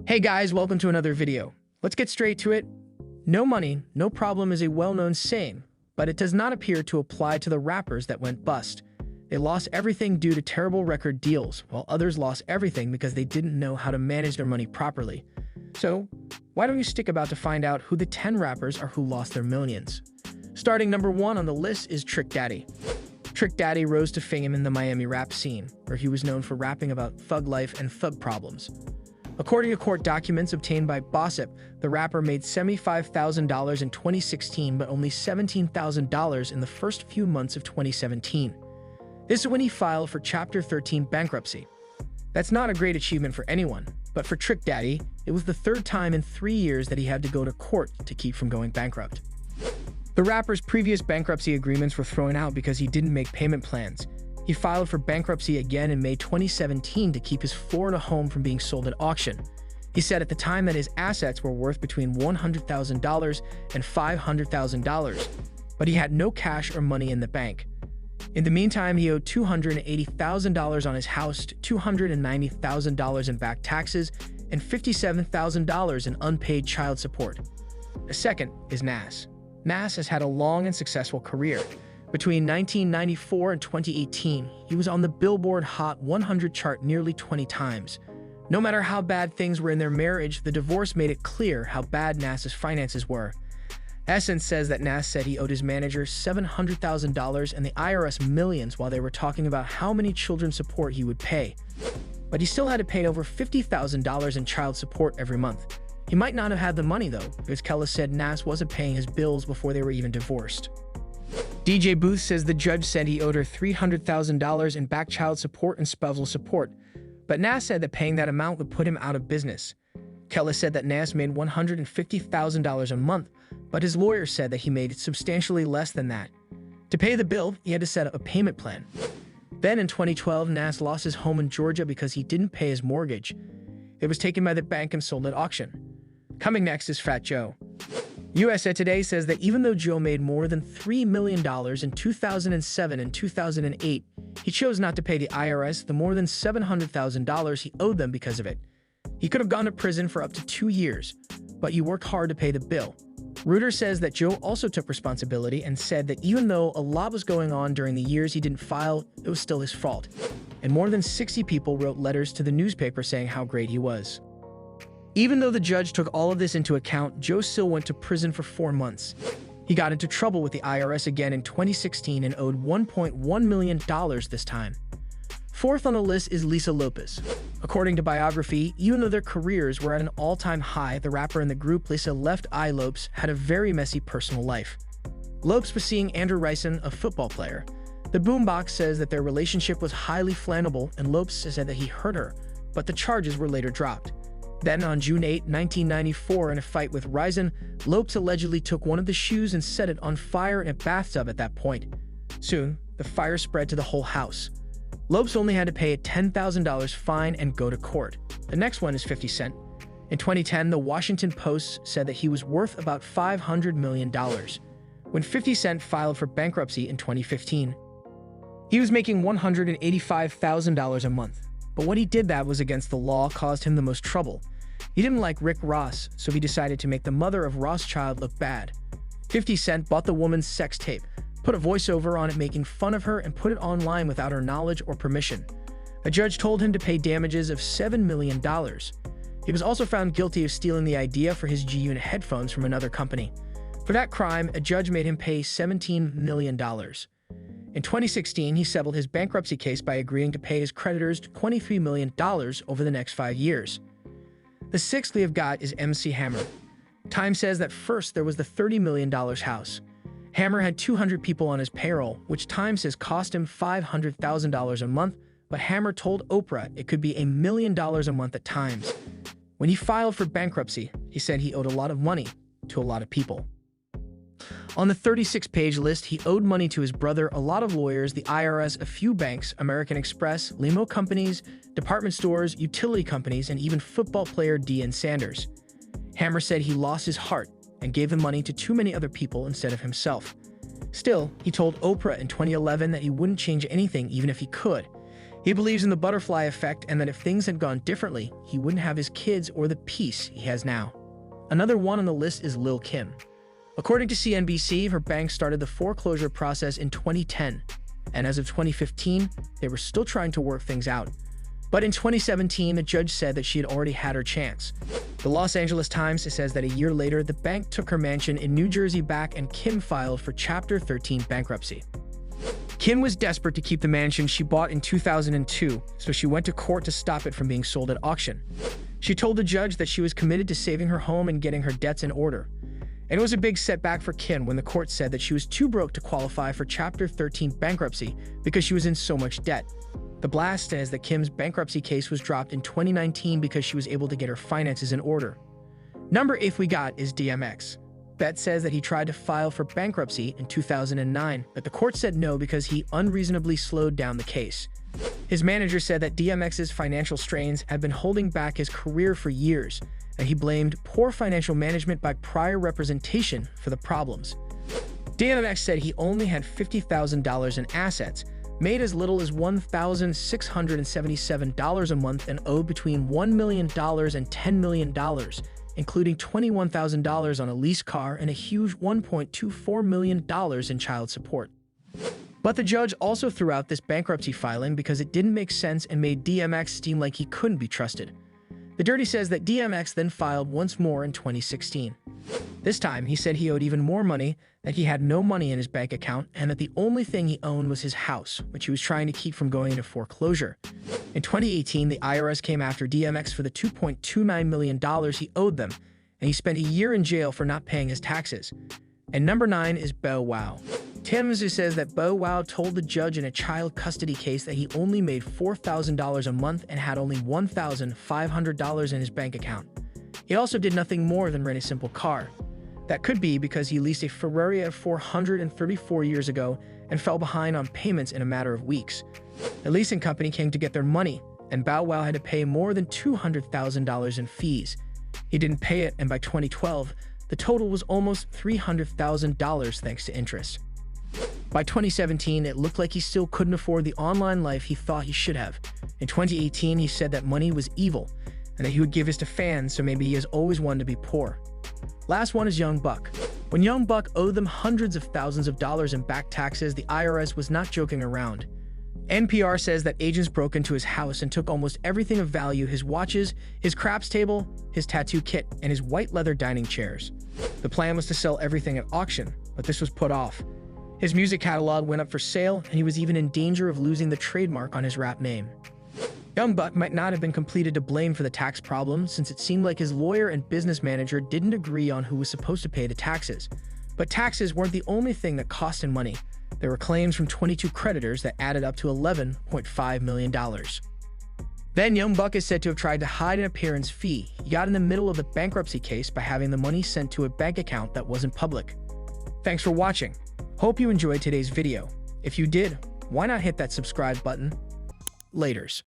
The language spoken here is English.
Hey guys, welcome to another video. Let's get straight to it. No money, no problem is a well-known saying, but it does not appear to apply to the rappers that went bust. They lost everything due to terrible record deals, while others lost everything because they didn't know how to manage their money properly. So, why don't you stick about to find out who the 10 rappers are who lost their millions? Starting number 1 on the list is Trick Daddy. Trick Daddy rose to fame in the Miami rap scene, where he was known for rapping about thug life and thug problems. According to court documents obtained by Gossip, the rapper made $75,000 in 2016 but only $17,000 in the first few months of 2017. This is when he filed for Chapter 13 bankruptcy. That's not a great achievement for anyone, but for Trick Daddy, it was the third time in 3 years that he had to go to court to keep from going bankrupt. The rapper's previous bankruptcy agreements were thrown out because he didn't make payment plans. He filed for bankruptcy again in May 2017 to keep his Florida home from being sold at auction. He said at the time that his assets were worth between $100,000 and $500,000, but he had no cash or money in the bank. In the meantime, he owed $280,000 on his house, $290,000 in back taxes, and $57,000 in unpaid child support. The second is Nas. Nas has had a long and successful career. Between 1994 and 2018, he was on the Billboard Hot 100 chart nearly 20 times. No matter how bad things were in their marriage, the divorce made it clear how bad Nas's finances were. Essence says that Nas said he owed his manager $700,000 and the IRS millions while they were talking about how many children's support he would pay. But he still had to pay over $50,000 in child support every month. He might not have had the money though, because Kelly said Nas wasn't paying his bills before they were even divorced. DJ Booth says the judge said he owed her $300,000 in back child support and spousal support, but Nas said that paying that amount would put him out of business. Kelly said that Nas made $150,000 a month, but his lawyer said that he made substantially less than that. To pay the bill, he had to set up a payment plan. Then in 2012, Nas lost his home in Georgia because he didn't pay his mortgage. It was taken by the bank and sold at auction. Coming next is Fat Joe. USA Today says that even though Joe made more than $3 million in 2007 and 2008, he chose not to pay the IRS the more than $700,000 he owed them because of it. He could have gone to prison for up to 2 years, but he worked hard to pay the bill. Reuters says that Joe also took responsibility and said that even though a lot was going on during the years he didn't file, it was still his fault. And more than 60 people wrote letters to the newspaper saying how great he was. Even though the judge took all of this into account, Joe still went to prison for 4 months. He got into trouble with the IRS again in 2016 and owed $1.1 million this time. Fourth on the list is Lisa Lopes. According to biography, even though their careers were at an all-time high, the rapper in the group Lisa Left Eye Lopes had a very messy personal life. Lopes was seeing Andrew Rison, a football player. The Boombox says that their relationship was highly flammable, and Lopes said that he hurt her, but the charges were later dropped. Then on June 8, 1994, in a fight with Rison, Lopes allegedly took one of the shoes and set it on fire in a bathtub at that point. Soon, the fire spread to the whole house. Lopes only had to pay a $10,000 fine and go to court. The next one is 50 Cent. In 2010, the Washington Post said that he was worth about $500 million. When 50 Cent filed for bankruptcy in 2015, he was making $185,000 a month. But what he did that was against the law caused him the most trouble. He didn't like Rick Ross, so he decided to make the mother of Ross' child look bad. 50 Cent bought the woman's sex tape, put a voiceover on it making fun of her, and put it online without her knowledge or permission. A judge told him to pay damages of $7 million. He was also found guilty of stealing the idea for his G-Unit headphones from another company. For that crime, a judge made him pay $17 million. In 2016, he settled his bankruptcy case by agreeing to pay his creditors $23 million over the next 5 years. The sixth we have got is MC Hammer. Time says that first there was the $30 million house. Hammer had 200 people on his payroll, which Time says cost him $500,000 a month, but Hammer told Oprah it could be $1 million a month at times. When he filed for bankruptcy, he said he owed a lot of money to a lot of people. On the 36-page list, he owed money to his brother, a lot of lawyers, the IRS, a few banks, American Express, limo companies, department stores, utility companies, and even football player Deion Sanders. Hammer said he lost his heart and gave the money to too many other people instead of himself. Still, he told Oprah in 2011 that he wouldn't change anything even if he could. He believes in the butterfly effect and that if things had gone differently, he wouldn't have his kids or the peace he has now. Another one on the list is Lil Kim. According to CNBC, her bank started the foreclosure process in 2010, and as of 2015, they were still trying to work things out. But in 2017, the judge said that she had already had her chance. The Los Angeles Times says that a year later, the bank took her mansion in New Jersey back and Kim filed for Chapter 13 bankruptcy. Kim was desperate to keep the mansion she bought in 2002, so she went to court to stop it from being sold at auction. She told the judge that she was committed to saving her home and getting her debts in order. And it was a big setback for Kim when the court said that she was too broke to qualify for Chapter 13 bankruptcy because she was in so much debt. The blast says that Kim's bankruptcy case was dropped in 2019 because she was able to get her finances in order. Number 8 we got is DMX. Bet says that he tried to file for bankruptcy in 2009, but the court said no because he unreasonably slowed down the case. His manager said that DMX's financial strains had been holding back his career for years, and he blamed poor financial management by prior representation for the problems. DMX said he only had $50,000 in assets, made as little as $1,677 a month, and owed between $1 million and $10 million, including $21,000 on a leased car and a huge $1.24 million in child support. But the judge also threw out this bankruptcy filing because it didn't make sense and made DMX seem like he couldn't be trusted. The Dirty says that DMX then filed once more in 2016. This time, he said he owed even more money, that he had no money in his bank account, and that the only thing he owned was his house, which he was trying to keep from going into foreclosure. In 2018, the IRS came after DMX for the $2.29 million he owed them, and he spent a year in jail for not paying his taxes. And number 9 is Bow Wow. Timms says that Bow Wow told the judge in a child custody case that he only made $4,000 a month and had only $1,500 in his bank account. He also did nothing more than rent a simple car. That could be because he leased a Ferrari at 434 years ago and fell behind on payments in a matter of weeks. The leasing company came to get their money, and Bow Wow had to pay more than $200,000 in fees. He didn't pay it, and by 2012, the total was almost $300,000 thanks to interest. By 2017, it looked like he still couldn't afford the online life he thought he should have. In 2018, he said that money was evil and that he would give his to fans, so maybe he has always wanted to be poor. Last one is Young Buck. When Young Buck owed them hundreds of thousands of dollars in back taxes, the IRS was not joking around. NPR says that agents broke into his house and took almost everything of value: his watches, his craps table, his tattoo kit, and his white leather dining chairs. The plan was to sell everything at auction, but this was put off. His music catalog went up for sale, and he was even in danger of losing the trademark on his rap name. Young Buck might not have been completely to blame for the tax problem, since it seemed like his lawyer and business manager didn't agree on who was supposed to pay the taxes. But taxes weren't the only thing that cost him money. There were claims from 22 creditors that added up to $11.5 million. Then Young Buck is said to have tried to hide an appearance fee he got in the middle of the bankruptcy case by having the money sent to a bank account that wasn't public. Thanks for watching. Hope you enjoyed today's video. If you did, why not hit that subscribe button? Laters.